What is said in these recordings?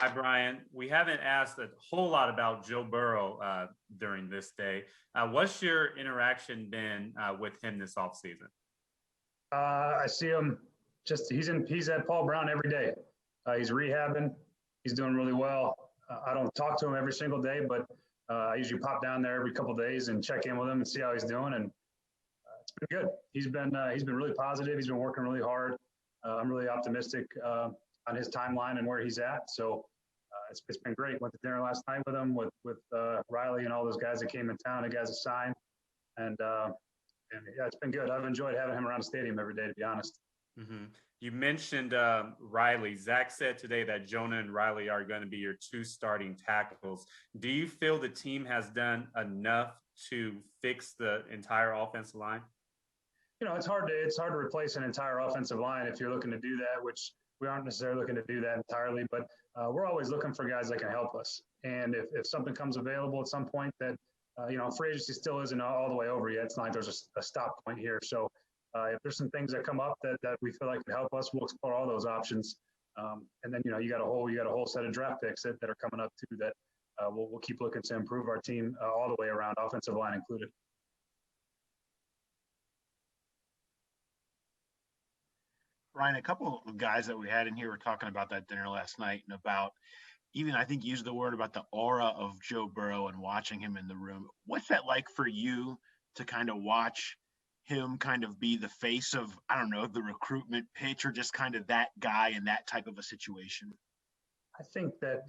Hi, Brian. We haven't asked a whole lot about Joe Burrow during this day. What's your interaction been with him this offseason? I see him he's at Paul Brown every day. He's rehabbing. He's doing really well. I don't talk to him every single day, but I usually pop down there every couple of days and check in with him and see how he's doing. And it's been good. He's been really positive. He's been working really hard. I'm really optimistic on his timeline and where he's at. So it's been great. Went to dinner last night with him, with Riley and all those guys that came in town, the guys that signed. And yeah, it's been good. I've enjoyed having him around the stadium every day, to be honest. Mm-hmm. You mentioned Riley. Zach said today that Jonah and Riley are going to be your two starting tackles. Do you feel the team has done enough to fix the entire offensive line? It's hard to replace an entire offensive line if you're looking to do that, which we aren't necessarily looking to do that entirely, but we're always looking for guys that can help us. And if something comes available at some point that, free agency still isn't all the way over yet, it's not like there's a stop point here. So if there's some things that come up that we feel like could help us, we'll explore all those options. And then, you got a whole set of draft picks that are coming up too that we'll keep looking to improve our team all the way around, offensive line included. Ryan, a couple of guys that we had in here were talking about that dinner last night and about even, I think, used the word about the aura of Joe Burrow and watching him in the room. What's that like for you to kind of watch him kind of be the face of, I don't know, the recruitment pitch or just kind of that guy in that type of a situation? I think that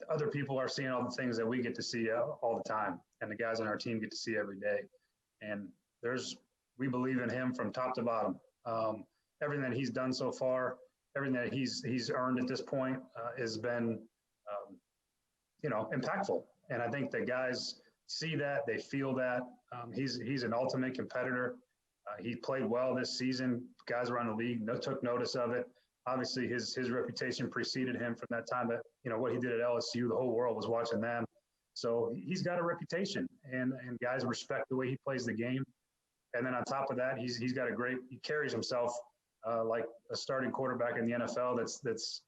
other people are seeing all the things that we get to see all the time, and the guys on our team get to see every day. And we believe in him from top to bottom. Everything that he's done so far, everything that he's earned at this point has been, impactful. And I think the guys see that, they feel that. He's an ultimate competitor. He played well this season. Guys around the league took notice of it. Obviously, his reputation preceded him from that time that, what he did at LSU, the whole world was watching them. So he's got a reputation, and guys respect the way he plays the game. And then on top of that, he carries himself like a starting quarterback in the NFL that's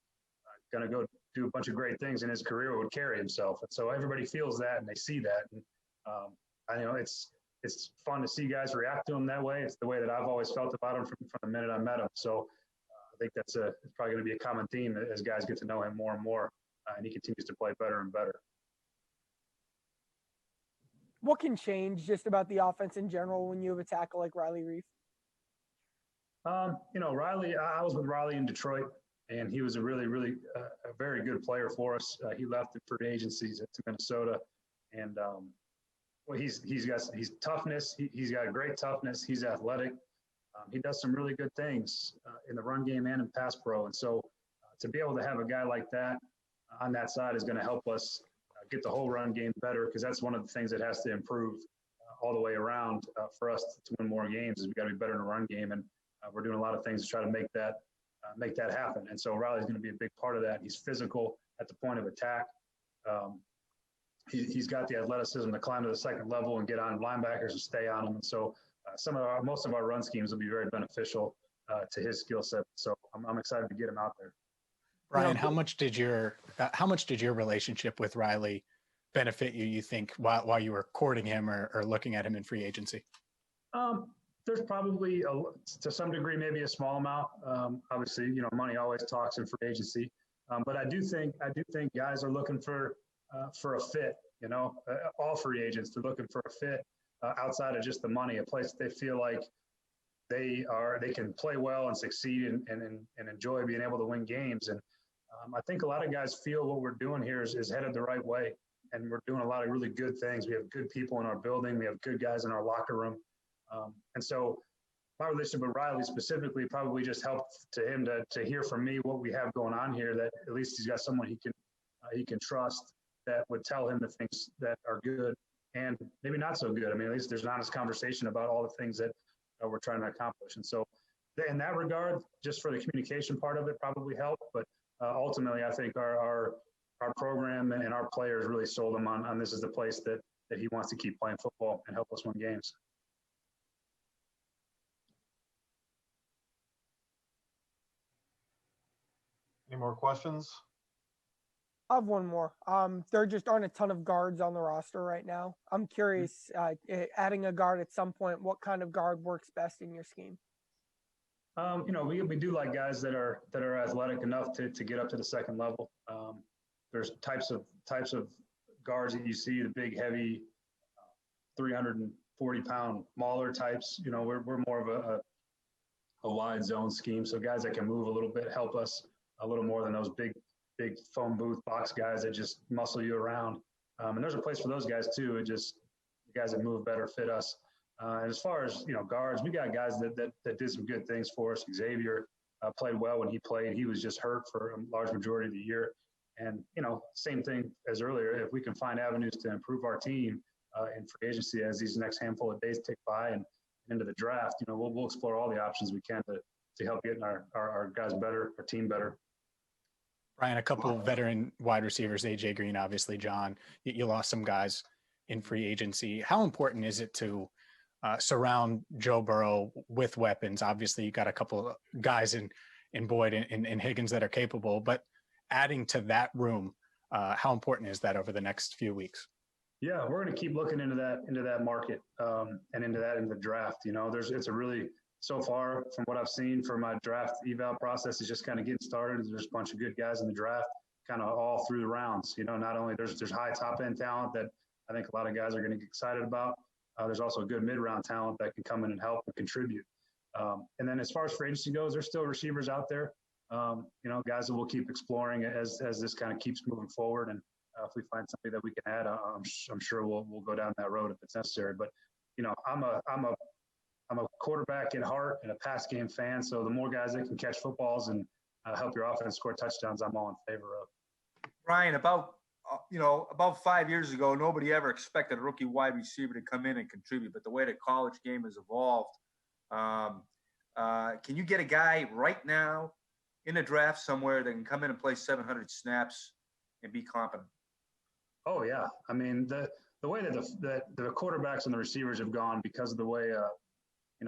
going to go do a bunch of great things in his career would carry himself. And so everybody feels that and they see that. And it's fun to see guys react to him that way. It's the way that I've always felt about him from the minute I met him. So I think it's probably going to be a common theme as guys get to know him more and more, and he continues to play better and better. What can change just about the offense in general when you have a tackle like Riley Reiff? Riley, I was with Riley in Detroit, and he was a really, really a very good player for us. He left for agencies to Minnesota, and he's toughness. He's got great toughness. He's athletic. He does some really good things in the run game and in pass pro. And so to be able to have a guy like that on that side is going to help us get the whole run game better, because that's one of the things that has to improve all the way around for us to win more games. Is we got to be better in the run game, and we're doing a lot of things to try to make that happen. And so Riley's going to be a big part of that. He's physical at the point of attack. He's got the athleticism to climb to the second level and get on linebackers and stay on them. And so most of our run schemes will be very beneficial to his skill set. So I'm excited to get him out there. Brian, how much did your relationship with Riley benefit you? You think while you were courting him or looking at him in free agency? There's probably to some degree maybe a small amount. Obviously, money always talks in free agency, but I do think guys are looking for a fit. All free agents are looking for a fit outside of just the money, a place that they feel like they can play well and succeed and enjoy being able to win games. And I think a lot of guys feel what we're doing here is headed the right way, and we're doing a lot of really good things. We have good people in our building. We have good guys in our locker room. And so my relationship with Riley specifically probably just helped to him to hear from me what we have going on here, that at least he's got someone he can trust that would tell him the things that are good and maybe not so good. I mean, at least there's an honest conversation about all the things that we're trying to accomplish. And so in that regard, just for the communication part of it probably helped. But ultimately, I think our program and our players really sold him on this is the place that he wants to keep playing football and help us win games. Any more questions? I have one more. There just aren't a ton of guards on the roster right now. I'm curious, adding a guard at some point, what kind of guard works best in your scheme? We do like guys that are athletic enough to get up to the second level. There's types of guards that you see, the big, heavy, 340-pound mauler types. We're more of a wide zone scheme, so guys that can move a little bit help us a little more than those big phone booth box guys that just muscle you around. And there's a place for those guys too. It just the guys that move better fit us. And as far as guards, we got guys that did some good things for us. Xavier played well when he played. He was just hurt for a large majority of the year. And same thing as earlier. If we can find avenues to improve our team in free agency as these next handful of days tick by and into the draft, we'll explore all the options we can to help getting our guys better, our team better. Brian, a couple of veteran wide receivers, AJ Green, obviously, John, you lost some guys in free agency. How important is it to surround Joe Burrow with weapons? Obviously, you got a couple of guys in Boyd and Higgins that are capable, but adding to that room, how important is that over the next few weeks? Yeah, we're going to keep looking into that market and into the draft. It's a really, so far from what I've seen for my draft eval process is just kind of getting started. There's a bunch of good guys in the draft, kind of all through the rounds. Not only there's high top end talent that I think a lot of guys are going to get excited about. There's also good mid-round talent that can come in and help and contribute. And then as far as free agency goes, there's still receivers out there, guys that we'll keep exploring as this kind of keeps moving forward. And if we find somebody that we can add, I'm sure we'll go down that road if it's necessary. But, I'm a quarterback at heart and a pass game fan. So the more guys that can catch footballs and help your offense score touchdowns, I'm all in favor of. Brian, about 5 years ago, nobody ever expected a rookie wide receiver to come in and contribute. But the way the college game has evolved, can you get a guy right now in a draft somewhere that can come in and play 700 snaps and be competent? Oh yeah, I mean the way that the quarterbacks and the receivers have gone because of the way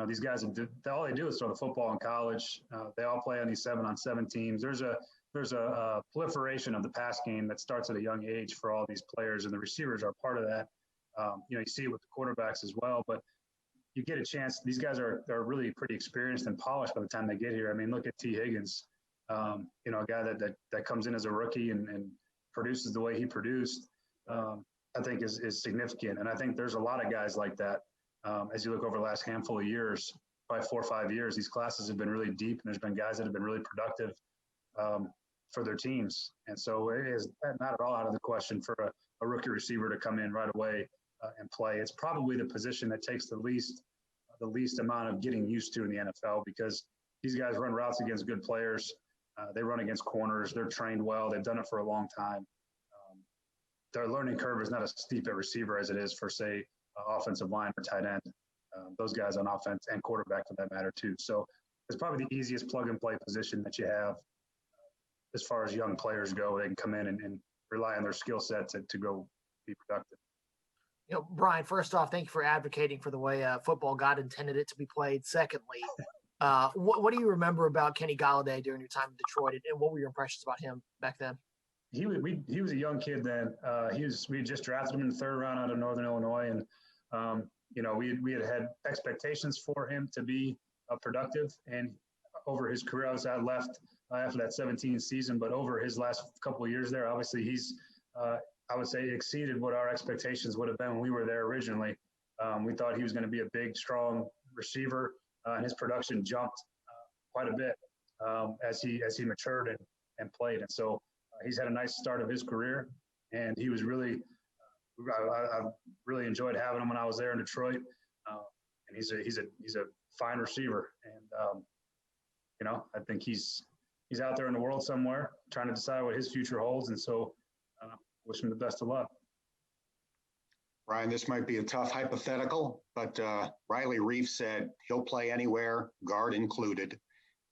these guys all they do is throw the football in college. They all play on these 7-on-7 teams. There's a proliferation of the pass game that starts at a young age for all these players, and the receivers are part of that. You see it with the quarterbacks as well, but you get a chance. These guys are really pretty experienced and polished by the time they get here. I mean, look at T. Higgins, a guy that comes in as a rookie and produces the way he produced. I think is significant, and I think there's a lot of guys like that. As you look over the last handful of years, probably 4 or 5 years, these classes have been really deep, and there's been guys that have been really productive for their teams. And so it is not at all out of the question for a rookie receiver to come in right away and play. It's probably the position that takes the least amount of getting used to in the NFL because these guys run routes against good players. They run against corners. They're trained well. They've done it for a long time. Their learning curve is not as steep at receiver as it is for, say, offensive line or tight end. Those guys on offense and quarterback for that matter too. So it's probably the easiest plug-and-play position that you have as far as young players go. They can come in and rely on their skill set to go be productive. Brian, first off, thank you for advocating for the way football God intended it to be played. Secondly, what do you remember about Kenny Golladay during your time in Detroit, and what were your impressions about him back then? He was a young kid then. We had just drafted him in the 3rd round out of Northern Illinois, and we had expectations for him to be productive. And over his career, I left after that 17 season, but over his last couple of years there, obviously he's I would say exceeded what our expectations would have been when we were there originally. We thought he was going to be a big, strong receiver, and his production jumped quite a bit as he matured and played. And so he's had a nice start of his career, and he was really I really enjoyed having him when I was there in Detroit. And he's a fine receiver, and I think he's out there in the world somewhere trying to decide what his future holds. And so wish him the best of luck. Brian, this might be a tough hypothetical, but Riley Reiff said he'll play anywhere, guard included.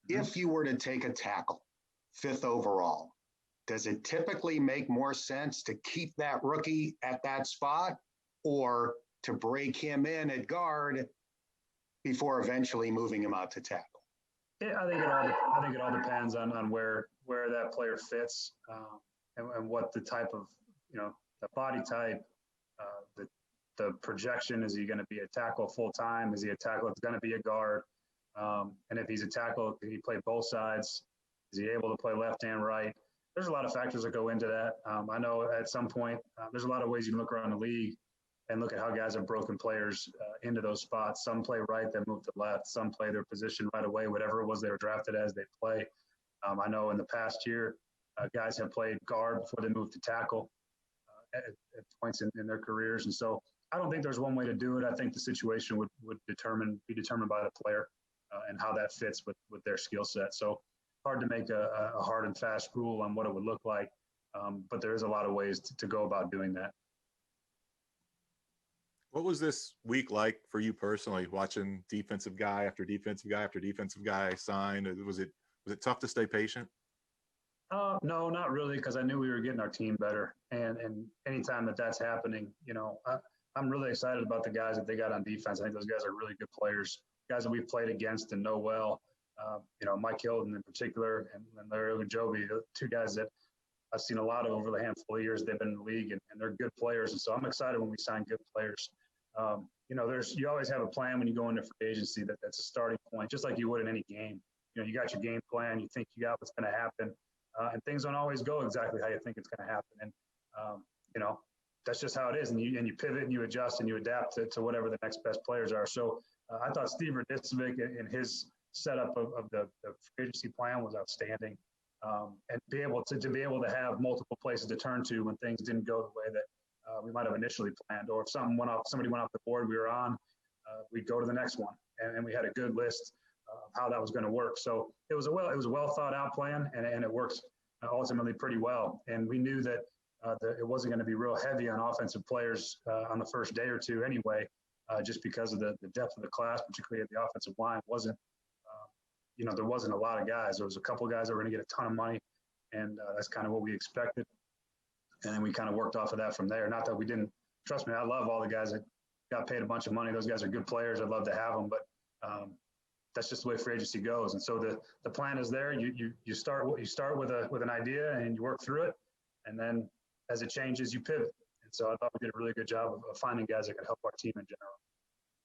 If you were to take a tackle, 5th overall, does it typically make more sense to keep that rookie at that spot or to break him in at guard before eventually moving him out to tackle? Yeah, I think it all depends on where that player fits. and what the type of, the body type, the projection. Is he going to be a tackle full time? Is he a tackle that's going to be a guard? And if he's a tackle, can he play both sides? Is he able to play left and right? There's a lot of factors that go into that. I know at some point, there's a lot of ways you can look around the league and look at how guys have broken players into those spots. Some play right, then move to left. Some play their position right away, whatever it was they were drafted as, they play. I know in the past year, guys have played guard before they moved to tackle at points in their careers. And so I don't think there's one way to do it. I think the situation would be determined by the player and how that fits with their skill set. So hard to make a hard and fast rule on what it would look like. But there is a lot of ways to go about doing that. What was this week like for you personally, watching defensive guy after defensive guy after defensive guy sign? Was it tough to stay patient? No, not really, because I knew we were getting our team better. And anytime that's happening, I'm really excited about the guys that they got on defense. I think those guys are really good players, guys that we've played against and know well. Mike Hilton in particular, and Larry Ogunjobi, two guys that I've seen a lot of over the handful of years they've been in the league, and they're good players. And so I'm excited when we sign good players. You always have a plan when you go into free agency that's a starting point, just like you would in any game. You got your game plan, you think you got what's going to happen, and things don't always go exactly how you think it's going to happen. And, that's just how it is. And you pivot and you adjust and you adapt to whatever the next best players are. So I thought Steve Radicevic in his setup of the free agency plan was outstanding. And be able to have multiple places to turn to when things didn't go the way that we might have initially planned, or if somebody went off the board we were on, we'd go to the next one, and we had a good list of how that was going to work. So it was a well thought out plan, and it worked ultimately pretty well. And we knew that it wasn't going to be real heavy on offensive players on the first day or two anyway, just because of the depth of the class, particularly at the offensive line. There wasn't a lot of guys. There was a couple of guys that were going to get a ton of money, and that's kind of what we expected. And then we kind of worked off of that from there. Not that we didn't. Trust me, I love all the guys that got paid a bunch of money. Those guys are good players. I'd love to have them, but that's just the way free agency goes. And so the plan is there. You start with an idea and you work through it, and then as it changes, you pivot. And so I thought we did a really good job of finding guys that could help our team in general.